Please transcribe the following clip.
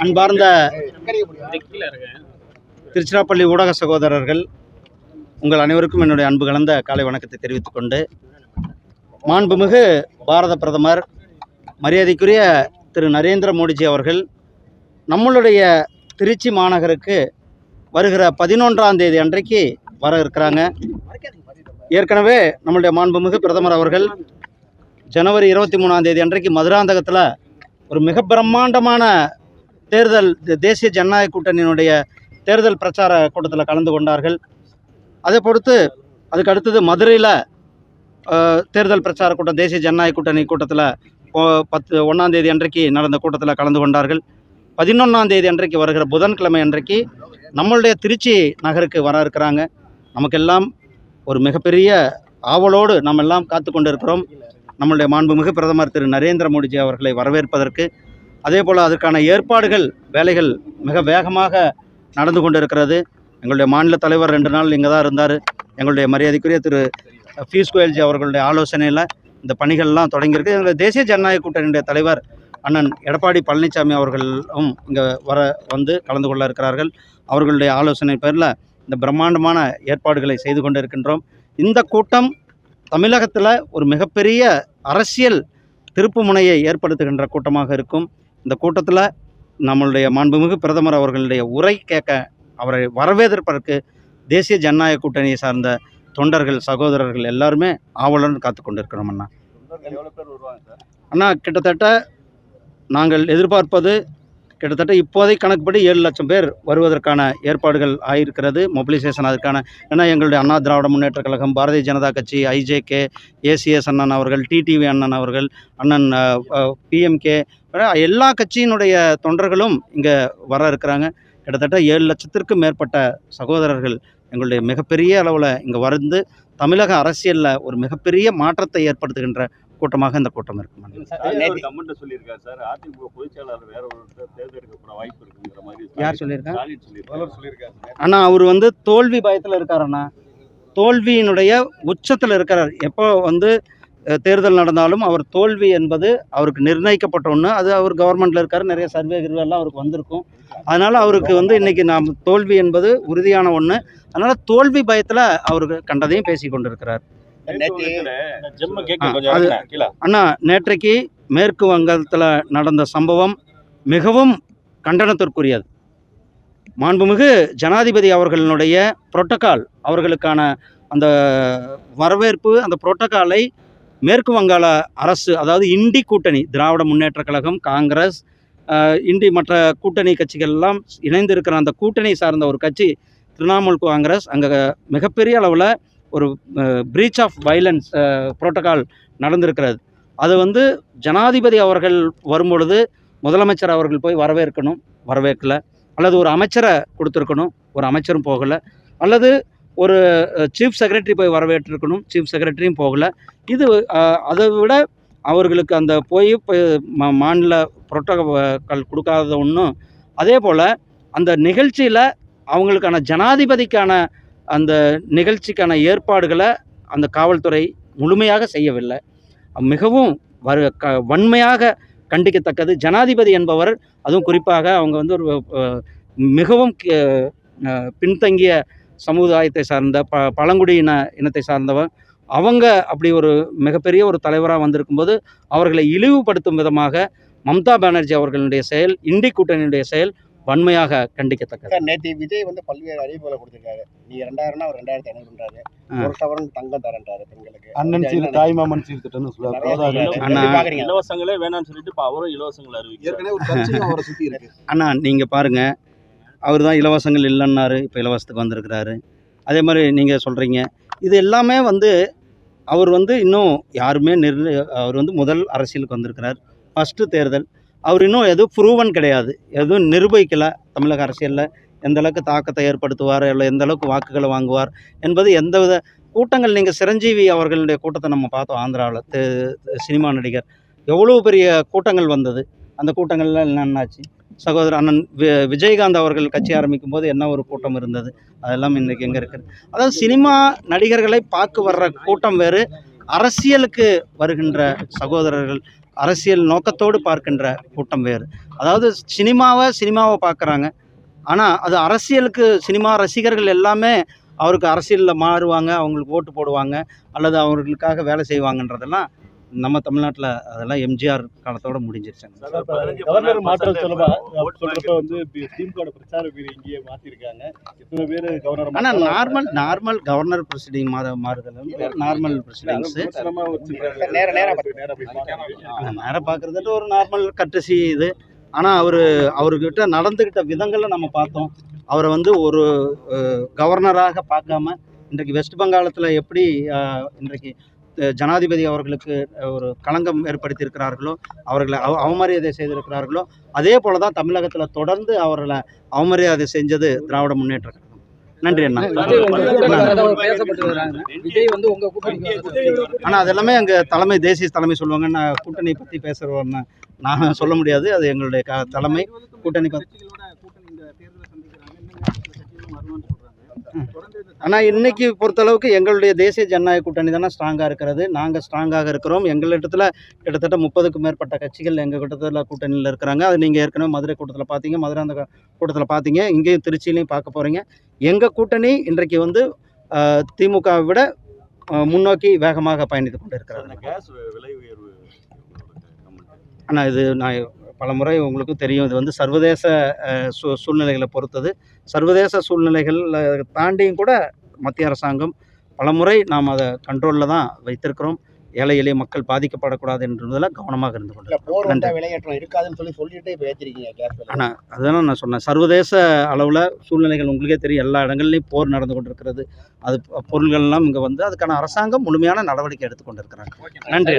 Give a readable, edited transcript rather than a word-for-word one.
அன்பார்ந்த திருச்சிராப்பள்ளி ஊடக சகோதரர்கள், உங்கள் அனைவருக்கும் என்னுடைய அன்பு கலந்த காலை வணக்கத்தை தெரிவித்துக் கொண்டு, மாண்புமிகு பாரத பிரதமர் மரியாதைக்குரிய திரு நரேந்திர மோடிஜி அவர்கள் நம்மளுடைய திருச்சி மாநகருக்கு வருகிற 11ஆம் தேதி அன்றைக்கு வர இருக்கிறாங்க. ஏற்கனவே நம்மளுடைய மாண்புமிகு பிரதமர் அவர்கள் ஜனவரி 23ஆம் தேதி அன்றைக்கு மதுராந்தகத்தில் ஒரு மிக பிரம்மாண்டமான தேர்தல் தேசிய ஜனநாயக கூட்டணியினுடைய தேர்தல் பிரச்சார கூட்டத்தில் கலந்து கொண்டார்கள். அதுக்கு அடுத்தது மதுரையில் தேர்தல் பிரச்சார கூட்டம் தேசிய ஜனநாயக கூட்டணி கூட்டத்தில் 1ஆம் தேதி அன்றைக்கு நடந்த கூட்டத்தில் கலந்து கொண்டார்கள். 11ஆம் தேதி அன்றைக்கு வருகிற புதன்கிழமை அன்றைக்கு நம்மளுடைய திருச்சி நகருக்கு வர இருக்கிறாங்க. நமக்கெல்லாம் ஒரு மிகப்பெரிய ஆவலோடு நம்ம எல்லாம் காத்து கொண்டு இருக்கிறோம் நம்மளுடைய மாண்புமிகு பிரதமர் திரு நரேந்திர மோடிஜி அவர்களை வரவேற்பதற்கு. அதே போல் அதற்கான ஏற்பாடுகள் வேலைகள் மிக வேகமாக நடந்து கொண்டு இருக்கிறது. எங்களுடைய மாநில தலைவர் 2 நாள் இங்கே தான் இருந்தார். எங்களுடைய மரியாதைக்குரிய திரு பியூஷ் கோயல்ஜி அவர்களுடைய ஆலோசனையில் இந்த பணிகள்லாம் தொடங்கியிருக்கு. எங்களுடைய தேசிய ஜனநாயக கூட்டணியுடைய தலைவர் அண்ணன் எடப்பாடி பழனிசாமி அவர்களும் இங்கே வந்து கலந்து கொள்ள இருக்கிறார்கள். அவர்களுடைய ஆலோசனை பேரில் இந்த பிரம்மாண்டமான ஏற்பாடுகளை செய்து கொண்டு இருக்கின்றோம். இந்த கூட்டம் தமிழகத்தில் ஒரு மிகப்பெரிய அரசியல் திருப்பு முனையை ஏற்படுத்துகின்ற கூட்டமாக இருக்கும். இந்த கூட்டத்தில் நம்மளுடைய மாண்புமிகு பிரதமர் அவர்களுடைய உரை கேட்க, அவரை வரவேற்பதற்கு தேசிய ஜனநாயக கூட்டணியை சார்ந்த தொண்டர்கள் சகோதரர்கள் எல்லாருமே ஆவலுடன் காத்து கொண்டு இருக்கிறோம். அண்ணா கிட்டத்தட்ட நாங்கள் எதிர்பார்ப்பது கிட்டத்தட்ட இப்போதை கணக்குப்படி 7 லட்சம் பேர் வருவதற்கான ஏற்பாடுகள் ஆகியிருக்கிறது. மொபிலைசேஷன் அதுக்கான, ஏன்னா எங்களுடைய அண்ணா திராவிட முன்னேற்ற கழகம், பாரதிய ஜனதா கட்சி, ஐஜேகே, ஏசிஎஸ் அண்ணன் அவர்கள், டிடிவி அண்ணன் அவர்கள், அண்ணன் பிஎம்கே, எல்லா கட்சியினுடைய தொண்டர்களும் இங்கே வர இருக்கிறாங்க. கிட்டத்தட்ட 7 லட்சத்திற்கும் மேற்பட்ட சகோதரர்கள் எங்களுடைய மிகப்பெரிய அளவில் இங்கே வந்து தமிழக அரசியலில் ஒரு மிகப்பெரிய மாற்றத்தை ஏற்படுத்துகின்ற கூட்டமாக இந்த கூட்டம் இருக்கும். யார் சொல்லியிருக்காங்க? அண்ணா அவர் வந்து தோல்வி பயத்தில் இருக்காருண்ணா. தோல்வியினுடைய உச்சத்தில் இருக்கிறார். எப்போ வந்து தேர்தல் நடந்தாலும் அவர் தோல்வி என்பது அவருக்கு நிர்ணயிக்கப்பட்ட ஒன்று. அது அவர் கவர்மெண்ட்டில் இருக்கார், நிறைய சர்வே கிருவெல்லாம் அவருக்கு வந்திருக்கும். அதனால் அவருக்கு வந்து இன்றைக்கி நாம் தோல்வி என்பது உறுதியான ஒன்று. அதனால் தோல்வி பயத்தில் அவருக்கு கண்டதையும் பேசி கொண்டிருக்கிறார். அண்ணா நேற்றைக்கு மேற்கு வங்கத்தில் நடந்த சம்பவம் மிகவும் கண்டனத்திற்குரியது. மாண்புமிகு ஜனாதிபதி அவர்களுடைய புரோட்டோகால், அவர்களுக்கான அந்த வரவேற்பு, அந்த புரோட்டோகாலை மேற்கு வங்காள அரசு, அதாவது இண்டி கூட்டணி, திராவிட முன்னேற்ற கழகம், காங்கிரஸ், இண்டி மற்ற கூட்டணி கட்சிகள் எல்லாம் இணைந்திருக்கிற அந்த கூட்டணி சார்ந்த ஒரு கட்சி திரிணாமுல் காங்கிரஸ் அங்கே மிகப்பெரிய அளவில் ஒரு பிரீச் ஆஃப் வயலன்ஸ் புரோட்டோகால் நடந்திருக்கிறது. அது வந்து ஜனாதிபதி அவர்கள் வரும்பொழுது முதலமைச்சர் அவர்கள் போய் வரவேற்கணும், வரவேற்கலை. அல்லது ஒரு அமைச்சரை கொடுத்துருக்கணும், ஒரு அமைச்சரும் போகலை. அல்லது ஒரு சீஃப் செக்ரட்டரி போய் வரவேற்றிருக்கணும், சீஃப் செக்ரட்டரியும் போகலை. இது அதை விட அவர்களுக்கு அந்த போய் மாநில புரோட்டோகால் கொடுக்காத ஒன்றும். அதே போல் அந்த நிகழ்ச்சியில் அவங்களுக்கான ஜனாதிபதிக்கான அந்த நிகழ்ச்சிக்கான ஏற்பாடுகளை அந்த காவல்துறை முழுமையாக செய்யவில்லை. மிகவும் வன்மையாக கண்டிக்கத்தக்கது. ஜனாதிபதி என்பவர், அதுவும் குறிப்பாக அவங்க வந்து ஒரு மிகவும் பின்தங்கிய சமுதாயத்தை சார்ந்த பழங்குடியின இனத்தை சார்ந்தவர். அவங்க அப்படி ஒரு மிகப்பெரிய ஒரு தலைவராக வந்திருக்கும்போது அவர்களை இழிவுபடுத்தும் விதமாக மம்தா பானர்ஜி அவர்களுடைய செயல், இண்டி கூட்டணியுடைய செயல் வன்மையாக கண்டிக்கத்தக்கது. நேற்று விஜய் வந்து பல்வேறு அறிவிப்புகளை கொடுத்திருக்காரு. நீ 2000னா அவர் 2500ன்றாரு. 1 சவரன் தங்கம் தரேன்றாரு பெண்களுக்கு. அண்ணன் சீர் தாய்மாமன் சீர்திட்டம்னு சொல்றாரு. இலவசங்களே வேணாம்னு சொல்லிட்டு இப்போ அவரும் இலவசங்கள் அறிவிக்கிறார். ஏற்கனவே ஒரு கட்சியும் அவரை சுற்றி இருக்கு. அண்ணா நீங்கள் பாருங்கள், அவர் தான் இலவசங்கள் இல்லைன்னாரு, இப்போ இலவசத்துக்கு வந்திருக்கிறாரு. அதே மாதிரி நீங்கள் சொல்கிறீங்க, இது எல்லாமே வந்து அவர் வந்து இன்னும் யாருமே அவர் வந்து முதல் அரசியலுக்கு வந்திருக்கிறார். ஃபஸ்ட்டு தேர்தல். அவர் இன்னும் எதுவும் ப்ரூவன் கிடையாது, எதுவும் நிரூபிக்கலை. தமிழக அரசியலில் எந்த அளவுக்கு தாக்கத்தை ஏற்படுத்துவார், இல்லை எந்த அளவுக்கு வாக்குகளை வாங்குவார் என்பது எந்தவித கூட்டங்கள். நீங்கள் சிரஞ்சீவி அவர்களுடைய கூட்டத்தை நம்ம பார்த்தோம். ஆந்திராவில் சினிமா நடிகர் எவ்வளோ பெரிய கூட்டங்கள் வந்தது. அந்த கூட்டங்கள்லாம் என்னென்னாச்சு? சகோதரர் அண்ணன் விஜயகாந்த் அவர்கள் கட்சி ஆரம்பிக்கும் போது என்ன ஒரு கூட்டம் இருந்தது, அதெல்லாம் இன்றைக்கி எங்கே இருக்குது? அதாவது சினிமா நடிகர்களை பார்க்க வர்ற கூட்டம் வேறு, அரசியலுக்கு வருகின்ற சகோதரர்கள் அரசியல் நோக்கத்தோடு பார்க்கின்ற கூட்டம் வேறு. அதாவது சினிமாவை பார்க்குறாங்க. ஆனால் அது அரசியலுக்கு சினிமா ரசிகர்கள் எல்லாமே அவருக்கு அரசியலில் மாறுவாங்க, அவங்களுக்கு ஓட்டு போடுவாங்க, அல்லது அவர்களுக்காக வேலை செய்வாங்கன்றதெல்லாம் நம்ம தமிழ்நாட்டில் அதெல்லாம் எம்ஜிஆர் காலத்தோட முடிஞ்சிருச்சாங்க. கவர்னர் மாற்றம் சொல்றப்ப வந்து திமுக பிரச்சார வீடு இங்கேயே மாத்திருக்காங்க. எத்தனை பேர் கவர்னர்? ஆனால் நார்மல் கவர்னர் ப்ரொசீடிங் மாறுதல் வந்து நார்மல் ப்ரொசீடிங்ஸு. நேராக பார்க்குறது ஒரு நார்மல் கட்டசி இது. ஆனால் அவர்கிட்ட நடந்துக்கிட்ட விதங்களை நம்ம பார்த்தோம். அவரை வந்து ஒரு கவர்னராக பார்க்காம இன்றைக்கு வெஸ்ட் பெங்காலத்தில் எப்படி இன்றைக்கு ஜனாதிபதி அவர்களுக்கு ஒரு களங்கம் ஏற்படுத்தியிருக்கிறார்களோ, அவர்களை அவமரியாதை செய்திருக்கிறார்களோ, அதே போல தான் தமிழகத்தில் தொடர்ந்து அவர்களை அவமரியாதை செஞ்சது திராவிட முன்னேற்ற கழகம். நன்றி அண்ணா. ஆனால் அதெல்லாமே எங்கள் தேசிய தலைமை சொல்லுவாங்க. நான் கூட்டணி பற்றி பேசுகிறவன்னு நான் சொல்ல முடியாது. அது எங்களுடைய தலைமை கூட்டணி ஆனால் இன்னைக்கு பொறுத்தளவுக்கு எங்களுடைய தேசிய ஜனநாயக கூட்டணி தானே ஸ்ட்ராங்காக இருக்கிறது. நாங்கள் ஸ்ட்ராங்காக இருக்கிறோம். எங்களிடத்தில் கிட்டத்தட்ட 30க்கும் மேற்பட்ட கட்சிகள் எங்கள் கூட்டத்தில் கூட்டணியில் இருக்கிறாங்க. அது நீங்கள் ஏற்கனவே மதுரை கூட்டத்தில் பார்த்தீங்க, அந்த கூட்டத்தில் பார்த்தீங்க, இங்கேயும் திருச்சியிலையும் பார்க்க போகிறீங்க. எங்கள் கூட்டணி இன்றைக்கு வந்து திமுகவை விட முன்னோக்கி வேகமாக பயணித்து கொண்டு இருக்கிறாங்க. ஆனால் இது நான் பலமுறை உங்களுக்கு தெரியும், இது வந்து சர்வதேச சூழ்நிலைகளை பொறுத்தது. சர்வதேச சூழ்நிலைகள் தாண்டியும் கூட மத்திய அரசாங்கம் பலமுறை நாம் அதை கண்ட்ரோலில் தான் வைத்திருக்கிறோம். ஏழை எளிய மக்கள் பாதிக்கப்படக்கூடாது என்றதில் கவனமாக இருந்து கொண்டு விலையேற்றம் இருக்காதுன்னு சொல்லிட்டு இப்போ ஏற்றிருக்கீங்க. ஆனால் அதுதான் நான் சொன்னேன், சர்வதேச அளவில் சூழ்நிலைகள் உங்களுக்கே தெரியும். எல்லா இடங்கள்லையும் போர் நடந்து கொண்டு இருக்கிறது. அது பொருள்கள்லாம் இங்கே வந்து அதுக்கான அரசாங்கம் முழுமையான நடவடிக்கை எடுத்துக்கொண்டு இருக்கிறாங்க. நன்றி.